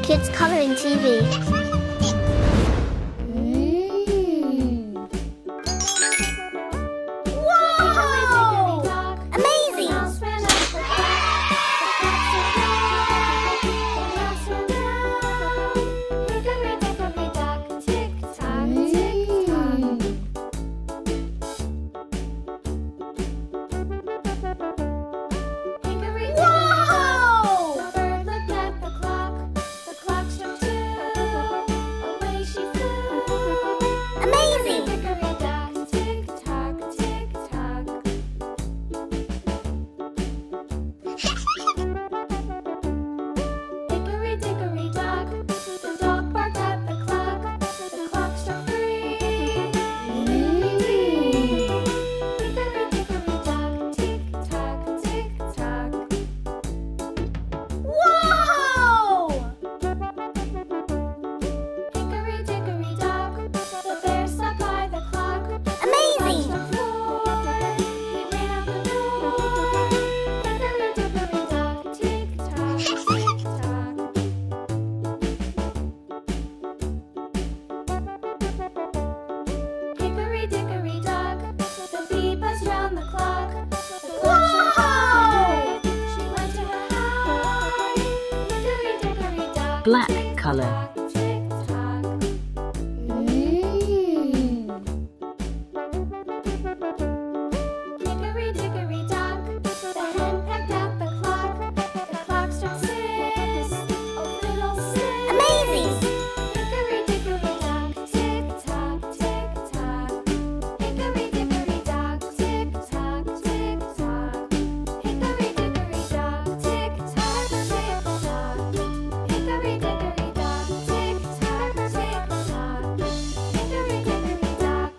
Kids Coloring TV. Black color. Hickory dickory dock, the hen pecked at the clock. The clock struck 6, oh fiddle 6. Amazing! Hickory dickory dock, tick tock, tick tock. Hickory dickory dock, tick tock, tick tock. Hickory dickory dock, tick tock, tick tock. Hickory dickory dock, tick tock, tick tock. Hickory dickory dock.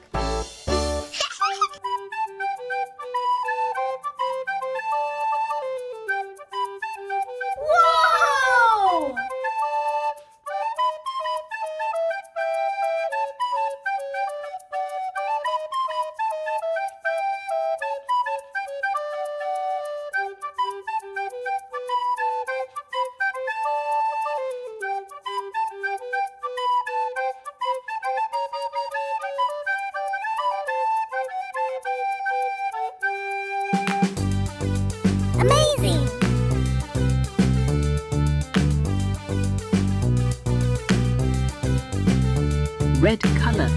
Whoa! Amazing! Red color.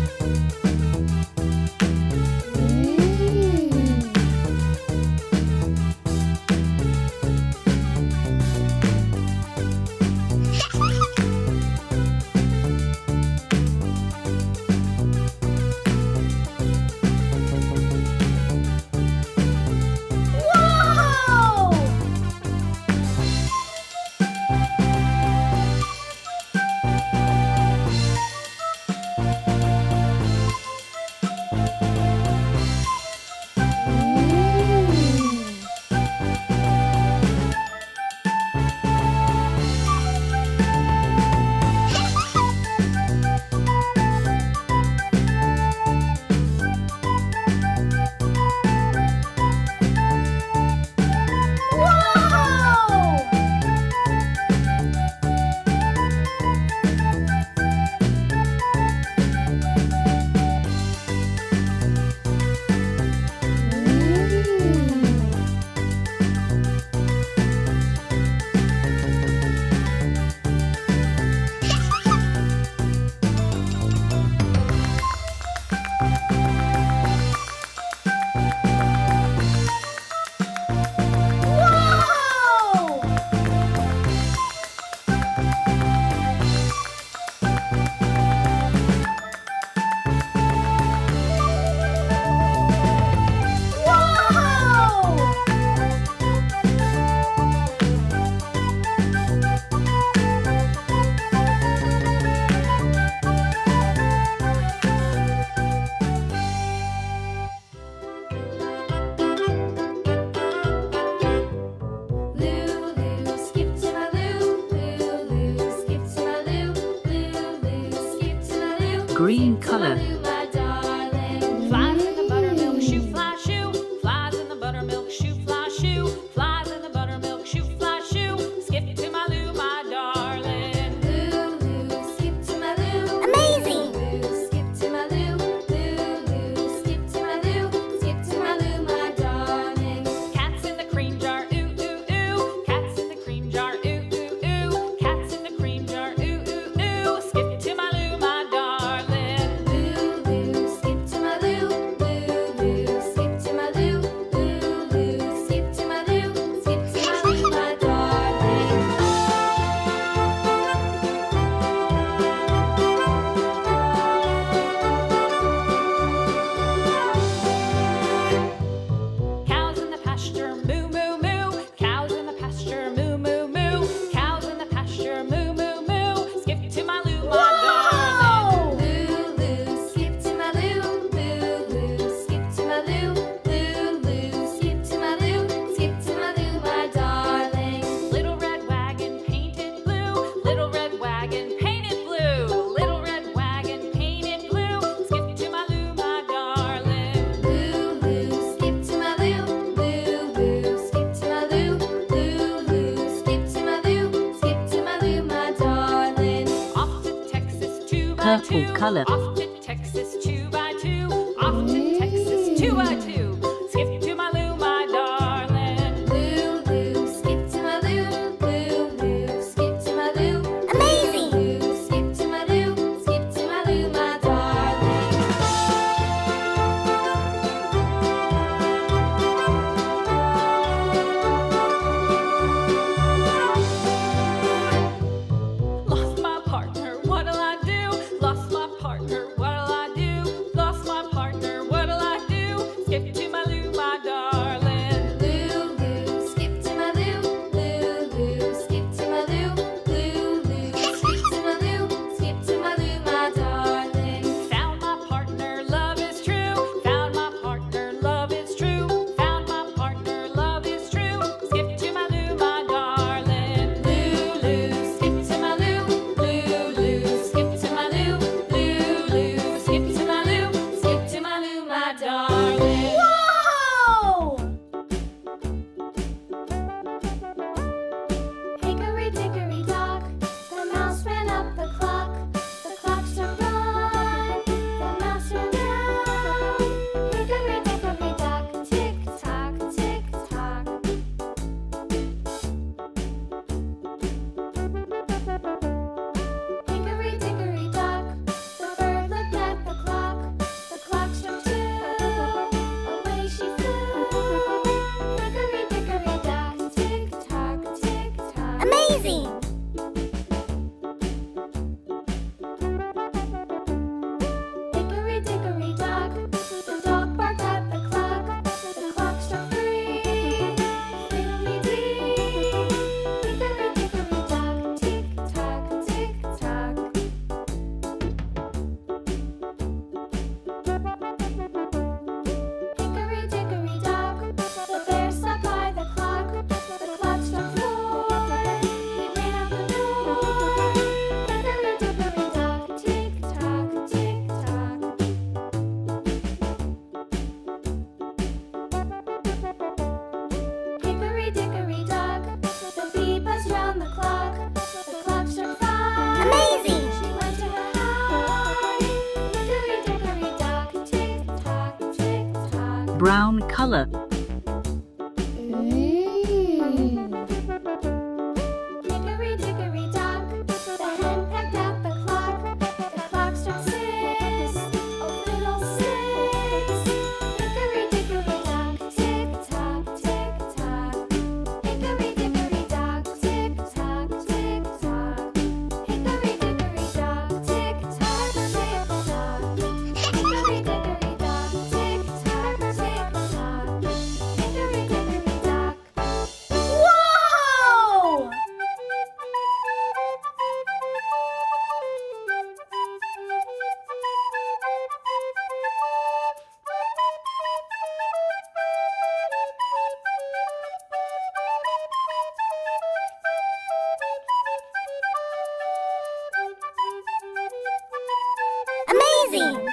Whoa! Whoa! Whoa! Whoa! Lulu, skip to my loo. Lulu, skip to my loo. Lulu, skip to my loo. Green color. Loo, my darling. Flies in the buttermilk shoe, fly shoe. Flies in the buttermilk shoe, fly shoe. Flies in the buttermilk shoe, fly shoe. Skip to my loo, my darling. Lulu, Purple color. Off to Texas 2x2. Off to Texas 2x2. Skip to my Lou, my darling. Lou, Lou, skip to my Lou. Lou, Lou, skip to my Lou. Amazing. Lou, skip to my Lou. Skip to my Lou, my darling. Lost my partner, what'll I do? Lost my partner, what'll I do? Lost my partner, what'll I do? Skip to my Lou, my darling. Lou, Lou, skip to my Lou. Lou, Lou, skip to my Lou. Lou, Lou, skip to my Lou. Skip to my Lou, my darling. Found my partner, love is true. Found my partner, love is true. Found my partner, love is true. Skip to my Lou, my darling. Lou, Lou, skip to my Lou. Lou, Lou, skip to my Lou. Lou, Lou, skip to my Lou. Skip to my Lou, my darling. Whoa! Hickory dickory dock, the mouse ran up the clock. The clock struck one, the mouse ran down. Hickory dickory dock, tick tock, tick tock. Hickory dickory dock, the bird looked at the clock. The clock struck two, away she flew. Hickory dickory dock, tick tock, tick tock. Amazing. Hickory dickory dock, the dog barked at the clock. The clock struck three, fiddly-dee. Hickory dickory dock, tick tock, tick tock. Hickory dickory dock, the bear sat by the clock. The clock struck four, he ran out the door. Hickory dickory dock, tick tock, tick tock. Hickory dickory dock, the bee buzzed round the clock. The clock struck five. Amazing. She went to her hive. Hickory dickory dock, tick tock, tick tock. Brown color. Hickory dickory dock, the hen pecked at the clock. The clock struck six, oh fiddlesticks. Hickory dickory dock, tick tock, tick tock. Hickory dickory dock, tick tock, tick tock. Hickory dickory dock, tick tock, tick tock. Hickory dickory dock, tick tock, tick tock. Hickory dickory dock. Whoa! Amazing.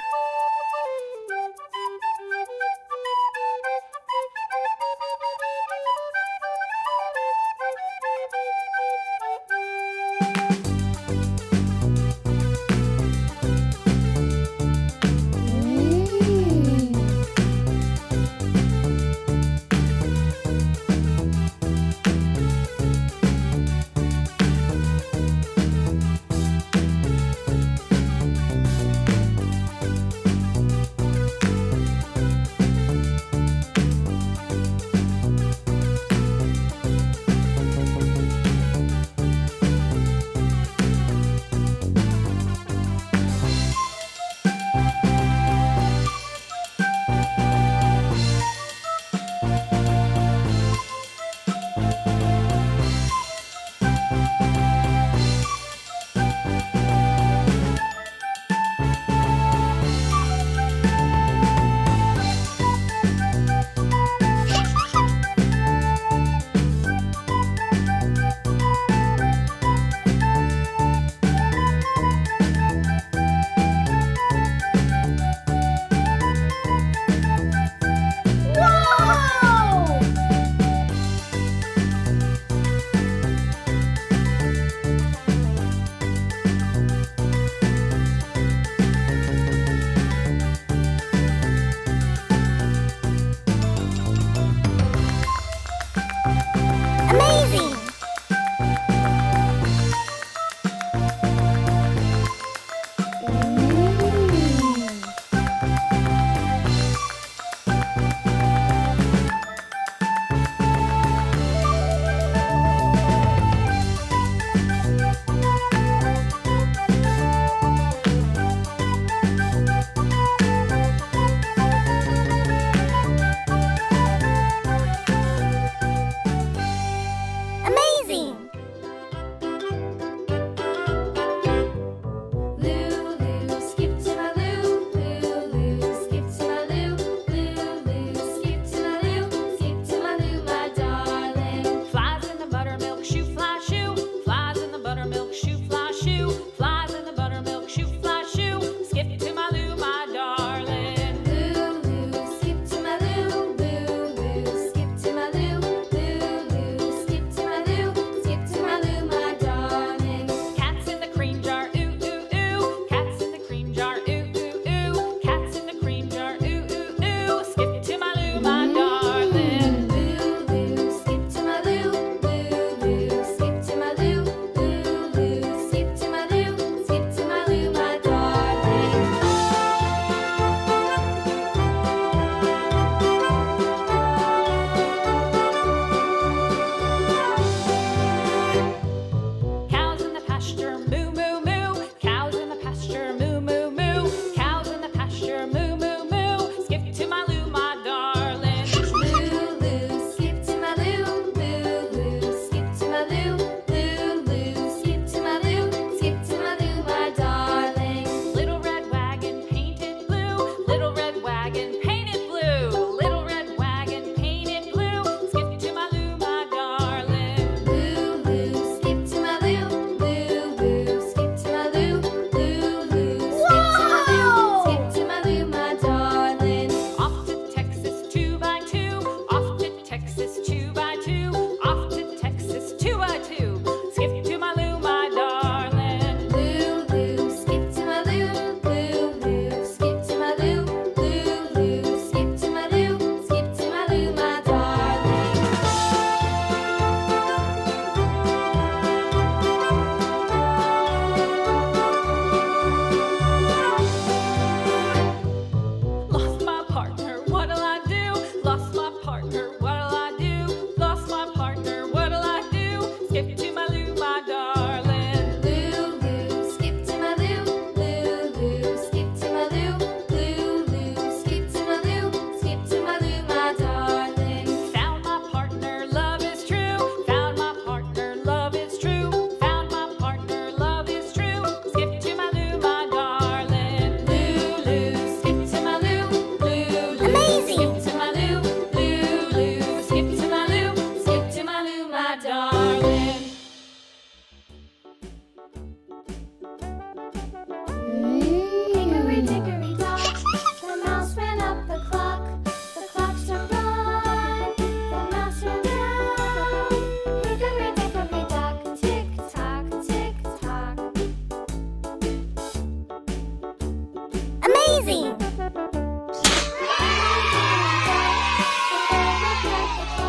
Amazing!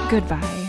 Goodbye.